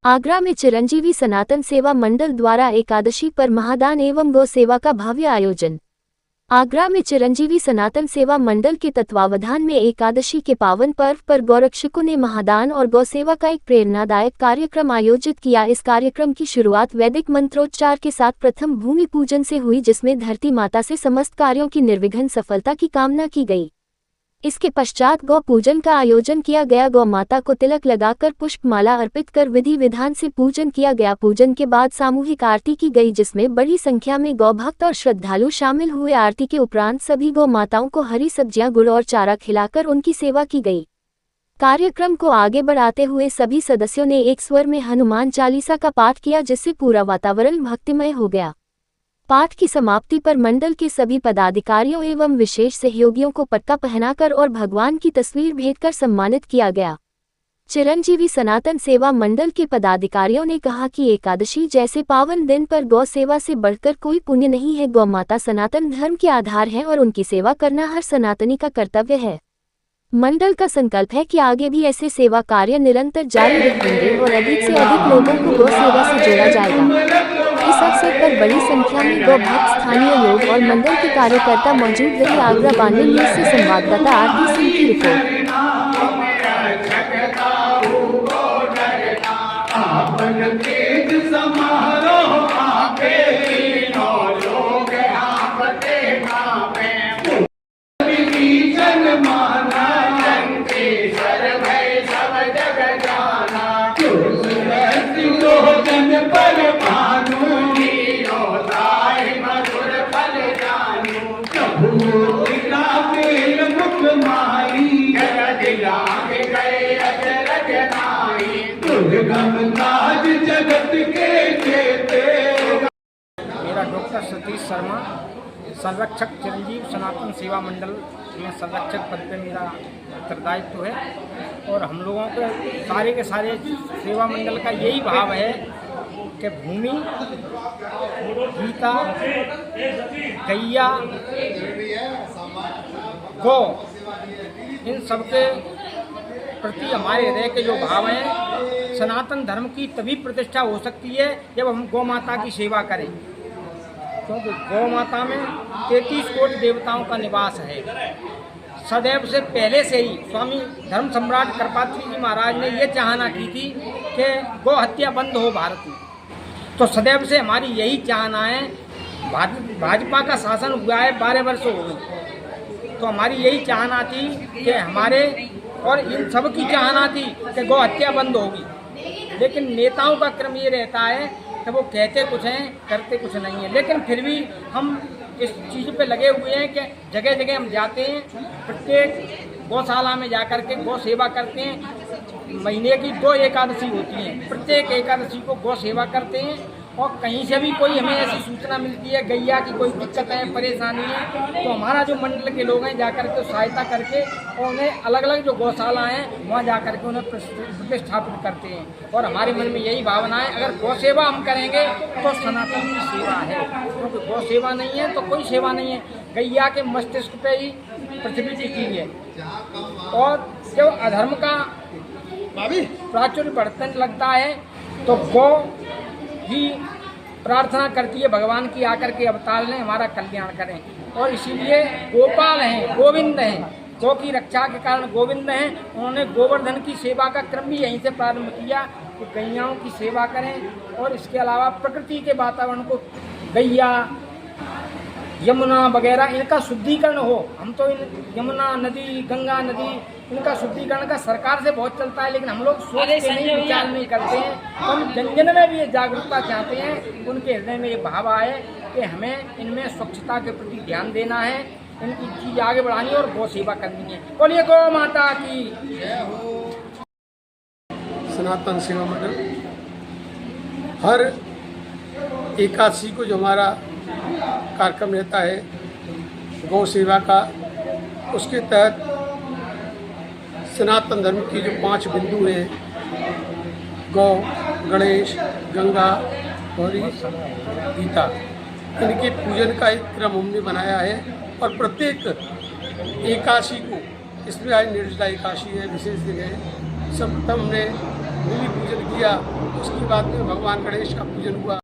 आगरा में चिरंजीवी सनातन सेवा मंडल द्वारा एकादशी पर महादान एवं गौ सेवा का भव्य आयोजन। आगरा में चिरंजीवी सनातन सेवा मंडल के तत्वावधान में एकादशी के पावन पर्व पर गौरक्षकों ने महादान और गौ सेवा का एक प्रेरणादायक कार्यक्रम आयोजित किया। इस कार्यक्रम की शुरुआत वैदिक मंत्रोच्चार के साथ प्रथम भूमि पूजन से हुई, जिसमें धरती माता से समस्त कार्यों की निर्विघ्न सफलता की कामना की गई। इसके पश्चात गौ पूजन का आयोजन किया गया। गौ माता को तिलक लगाकर पुष्पमाला अर्पित कर विधि विधान से पूजन किया गया। पूजन के बाद सामूहिक आरती की गई, जिसमें बड़ी संख्या में गौ भक्त और श्रद्धालु शामिल हुए। आरती के उपरांत सभी गौ माताओं को हरी सब्जियां, गुड़ और चारा खिलाकर उनकी सेवा की गई। कार्यक्रम को आगे बढ़ाते हुए सभी सदस्यों ने एक स्वर में हनुमान चालीसा का पाठ किया, जिससे पूरा वातावरण भक्तिमय हो गया। पाठ की समाप्ति पर मंडल के सभी पदाधिकारियों एवं विशेष सहयोगियों को पट्टा पहनाकर और भगवान की तस्वीर भेंटकर सम्मानित किया गया। चिरंजीवी सनातन सेवा मंडल के पदाधिकारियों ने कहा कि एकादशी जैसे पावन दिन पर गौ सेवा से बढ़कर कोई पुण्य नहीं है। गौ माता सनातन धर्म के आधार है और उनकी सेवा करना हर सनातनी का कर्तव्य है। मंडल का संकल्प है कि आगे भी ऐसे सेवा कार्य निरंतर जारी रखेंगे और अधिक से अधिक लोगों को गौ सेवा से जोड़ा जाएगा। इस अवसर पर बड़ी संख्या में गौ भक्त, स्थानीय लोग और मंडल के कार्यकर्ता मौजूद रहे। आगरा 92 न्यूज से संवाददाता आरती सिंह की रिपोर्ट। मेरा डॉक्टर सतीश शर्मा, संरक्षक चिरंजीव सनातन सेवा मंडल में संरक्षक पद पे मेरा उत्तरदायित्व है। और हम लोगों के सारे सेवा मंडल का यही भाव है कि भूमि, गीता, गैया, गौ, इन सबके प्रति हमारे हृदय के जो भाव हैं, सनातन धर्म की तभी प्रतिष्ठा हो सकती है जब हम गौ माता की सेवा करें, क्योंकि गौ माता में 33 कोटि देवताओं का निवास है। सदैव से पहले से ही स्वामी धर्म सम्राट कृपात्री जी महाराज ने ये चाहना की थी कि गौ हत्या बंद हो भारत में। तो सदैव से हमारी यही चाहना है। भाजपा का शासन हुआ है 12 वर्ष हो गए, तो हमारी यही चाहना थी कि हमारे और इन सब की चाहना थी कि गौ हत्या बंद होगी। लेकिन नेताओं का क्रम ये रहता है कि वो कहते कुछ हैं, करते कुछ नहीं है। लेकिन फिर भी हम इस चीज़ पे लगे हुए हैं कि जगह जगह हम जाते हैं, प्रत्येक गौशाला में जाकर के गौ सेवा करते हैं। महीने की 2 एकादशी होती हैं, प्रत्येक एकादशी को गौ सेवा करते हैं। और कहीं से भी कोई हमें ऐसी सूचना मिलती है, गैया की कोई दिक्कत है, परेशानी है, तो हमारा जो मंडल के लोग हैं जाकर के सहायता करके और उन्हें अलग अलग जो गौशाला हैं वहाँ जाकर के उन्हें प्रतिष्ठापित करते हैं। और हमारे मन में यही भावना है, अगर गौ सेवा हम करेंगे तो सनातन की सेवा है, क्योंकि गौ सेवा नहीं है तो कोई सेवा नहीं है। गैया के मस्तिष्क पे ही पृथ्वी टिकी है। और जब अधर्म का प्राचुर्य बढ़ने लगता है तो गौ ही प्रार्थना करती है भगवान की आकर के अवतार लें, हमारा कल्याण करें। और इसीलिए गोपाल हैं, गोविंद हैं, गौ की रक्षा के कारण गोविंद हैं। उन्होंने गोवर्धन की सेवा का क्रम भी यहीं से प्रारंभ किया कि गैयाओं की सेवा करें। और इसके अलावा प्रकृति के वातावरण को, गैया, यमुना वगैरह, इनका शुद्धिकरण हो। हम तो इन यमुना नदी, गंगा नदी, इनका शुद्धिकरण का सरकार से बहुत चलता है, लेकिन हम लोग सोचते नहीं, विचार नहीं करते हैं। हम जन जन में भी ये जागरूकता चाहते हैं, उनके हृदय में ये भाव आए कि हमें इनमें स्वच्छता के प्रति ध्यान देना है, इनकी चीज आगे बढ़ानी है और गौ सेवा करनी है। बोलिए गौ माता की जय हो। सनातन सेवा मंडल हर एकादशी को जो हमारा कार्यक्रम रहता है गौ सेवा का, उसके तहत सनातन धर्म की जो 5 बिंदु हैं, गौ, गणेश, गंगा और गीता, इनके पूजन का एक क्रम हमने बनाया है। और प्रत्येक एकादशी को, इसमें आज निर्जला एकादशी है, विशेष दिन है, सब हमने भूमि पूजन किया। उसके बाद में भगवान गणेश का पूजन हुआ।